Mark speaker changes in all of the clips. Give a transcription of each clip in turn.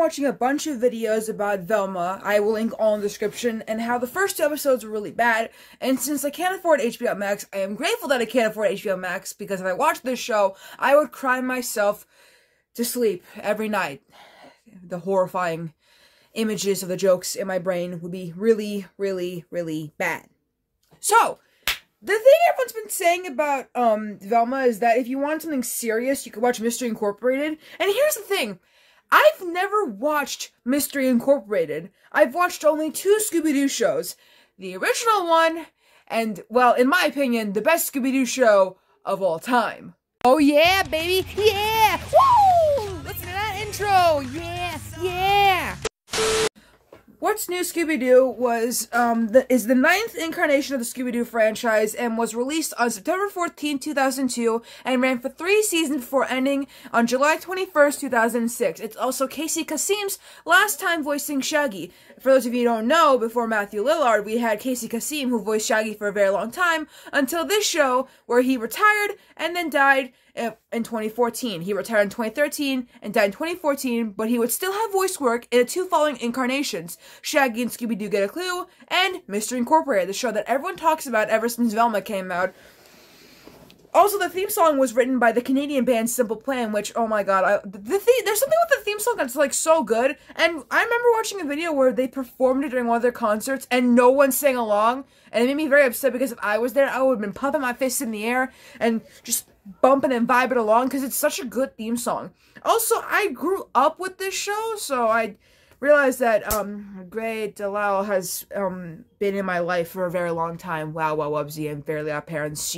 Speaker 1: watching a bunch of videos about Velma, I will link all in the description, and how the first 2 episodes were really bad, and since I can't afford HBO Max, I am grateful that I can't afford HBO Max, because if I watched this show, I would cry myself to sleep every night. The horrifying images of the jokes in my brain would be really, really, really bad. So, the thing everyone's been saying about Velma is that if you want something serious, you can watch Mystery Incorporated. And here's the thing. I've never watched Mystery Incorporated. I've watched only 2 Scooby-Doo shows. The original one, and, well, in my opinion, the best Scooby-Doo show of all time. Oh yeah, baby! Yeah! Woo! Listen to that intro! Yeah! Yeah! What's New Scooby-Doo is the 9th incarnation of the Scooby-Doo franchise and was released on September 14, 2002 and ran for 3 seasons before ending on July 21st, 2006. It's also Casey Kasim's last time voicing Shaggy. For those of you who don't know, before Matthew Lillard, we had Casey Kasim who voiced Shaggy for a very long time until this show where he retired and then died in 2014. He retired in 2013 and died in 2014, but he would still have voice work in the 2 following incarnations, Shaggy and Scooby-Doo Get a Clue, and Mystery Incorporated, the show that everyone talks about ever since Velma came out. Also, the theme song was written by the Canadian band Simple Plan, which, oh my god, there's something with the theme song that's, like, so good, and I remember watching a video where they performed it during one of their concerts, and no one sang along, and it made me very upset, because if I was there, I would have been pumping my fists in the air, and just bumping and vibing along, because it's such a good theme song. Also, I grew up with this show, so I realized that, Gray DeLisle has, been in my life for a very long time. Wow, wow, Wubsy, and Fairly Odd Parents.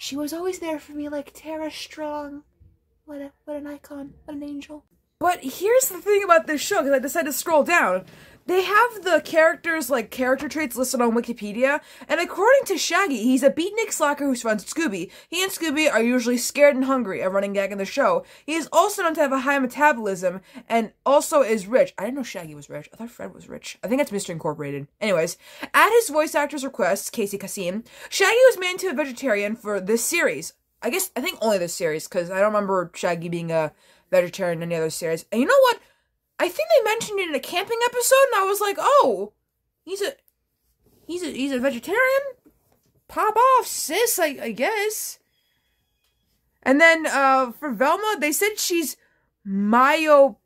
Speaker 1: She was always there for me, like Tara Strong. What an icon. What an angel. But here's the thing about this show, because I decided to scroll down. They have the characters, like, character traits listed on Wikipedia, and according to Shaggy, he's a beatnik slacker who's friends with Scooby. He and Scooby are usually scared and hungry, a running gag in the show. He is also known to have a high metabolism, and also is rich. I didn't know Shaggy was rich. I thought Fred was rich. I think that's Mystery Incorporated. Anyways, at his voice actor's request, Casey Kasim, Shaggy was made into a vegetarian for this series. I think only this series, because I don't remember Shaggy being a vegetarian in any other series. And you know what? I think they mentioned it in a camping episode, and I was like, oh, he's a vegetarian? Pop off, sis, I guess. And then, for Velma, they said she's myopic,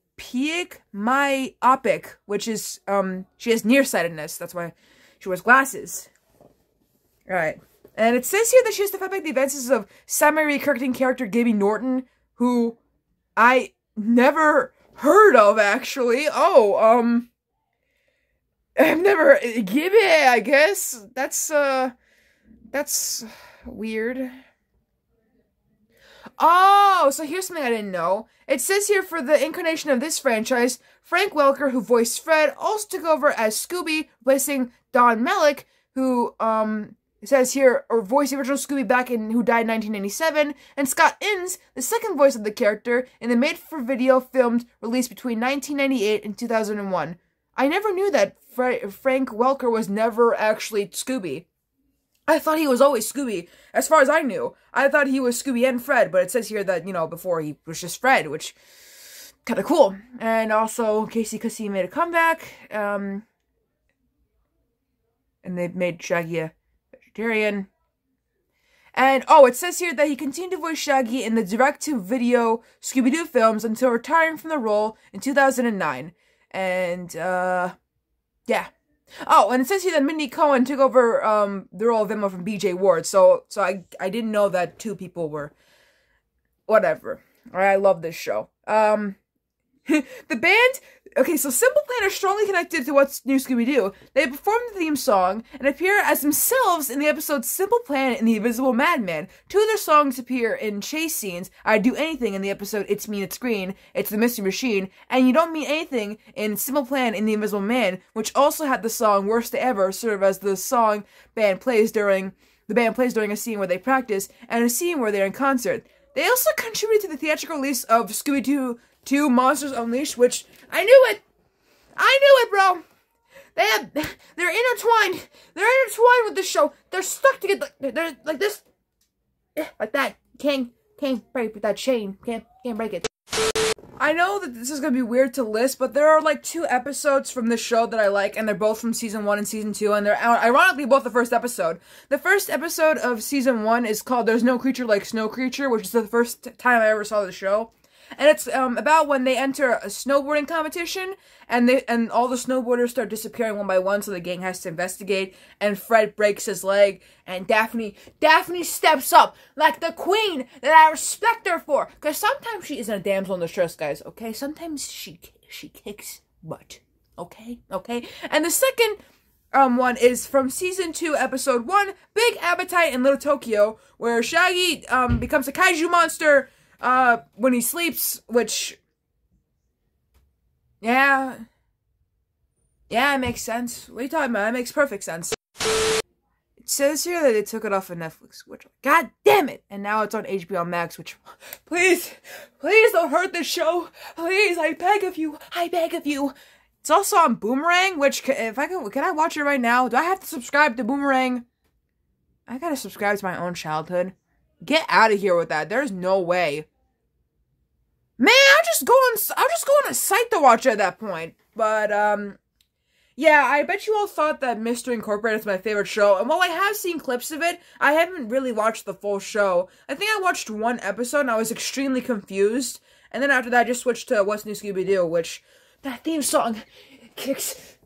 Speaker 1: which is, she has nearsightedness. That's why she wears glasses. Alright. And it says here that she has to fight back the advances of semi-recurring character Gibby Norton, who I never heard of, actually. Oh, I've never, Gibby, I guess. That's weird. Oh, so here's something I didn't know. It says here for the incarnation of this franchise, Frank Welker, who voiced Fred, also took over as Scooby, replacing Don Mellick, who, it says here, or voiced the original Scooby who died in 1997, and Scott Innes, the second voice of the character, in the made-for-video filmed released between 1998 and 2001. I never knew that Frank Welker was never actually Scooby. I thought he was always Scooby, as far as I knew. I thought he was Scooby and Fred, but it says here that, you know, before he was just Fred, which, kinda cool. And also, Casey Kasim made a comeback, and they made Shaggy a vegetarian. And, oh, it says here that he continued to voice Shaggy in the direct-to-video Scooby-Doo films until retiring from the role in 2009. And, yeah. Oh, and it says here that Mindy Cohen took over, the role of Velma from B.J. Ward, so I didn't know that 2 people were, whatever. I love this show. The band, okay, so Simple Plan are strongly connected to What's New Scooby-Doo. They perform the theme song and appear as themselves in the episode Simple Plan and the Invisible Madman. 2 of their songs appear in chase scenes. I Do Anything in the episode It's Mean, It's Green, It's the Mystery Machine, and You Don't Mean Anything in Simple Plan and the Invisible Man, which also had the song Worst Day Ever serve as the song the band plays during a scene where they practice and a scene where they're in concert. They also contributed to the theatrical release of Scooby-Doo 2 Monsters Unleashed, which, I knew it, bro! They're intertwined with this show. They're stuck together, they're like this, like that. Can't break that chain, can't break it. I know that this is gonna be weird to list, but there are like 2 episodes from this show that I like, and they're both from season 1 and season 2, and they're ironically both the first episode. The first episode of season 1 is called "There's No Creature Like Snow Creature," which is the first time I ever saw the show. And it's about when they enter a snowboarding competition, and all the snowboarders start disappearing one by one, so the gang has to investigate, and Fred breaks his leg, and Daphne steps up like the queen that I respect her for, because sometimes she isn't a damsel in distress, guys, okay? Sometimes she kicks butt, okay? And the second one is from season 2, episode 1, Big Appetite in Little Tokyo, where Shaggy becomes a kaiju monster when he sleeps, which, yeah, it makes sense. What are you talking about? It makes perfect sense. It says here that they took it off of Netflix, which, god damn it, and now it's on HBO Max, which, please don't hurt this show, please, I beg of you. It's also on Boomerang, which, can I watch it right now? Do I have to subscribe to Boomerang? I gotta subscribe to my own childhood. Get out of here with that. There's no way. Man, I'll just go on a site to watch it at that point. But, yeah, I bet you all thought that Mystery Incorporated is my favorite show, and while I have seen clips of it, I haven't really watched the full show. I think I watched 1 episode, and I was extremely confused, and then after that, I just switched to What's New Scooby-Doo, which, that theme song kicks.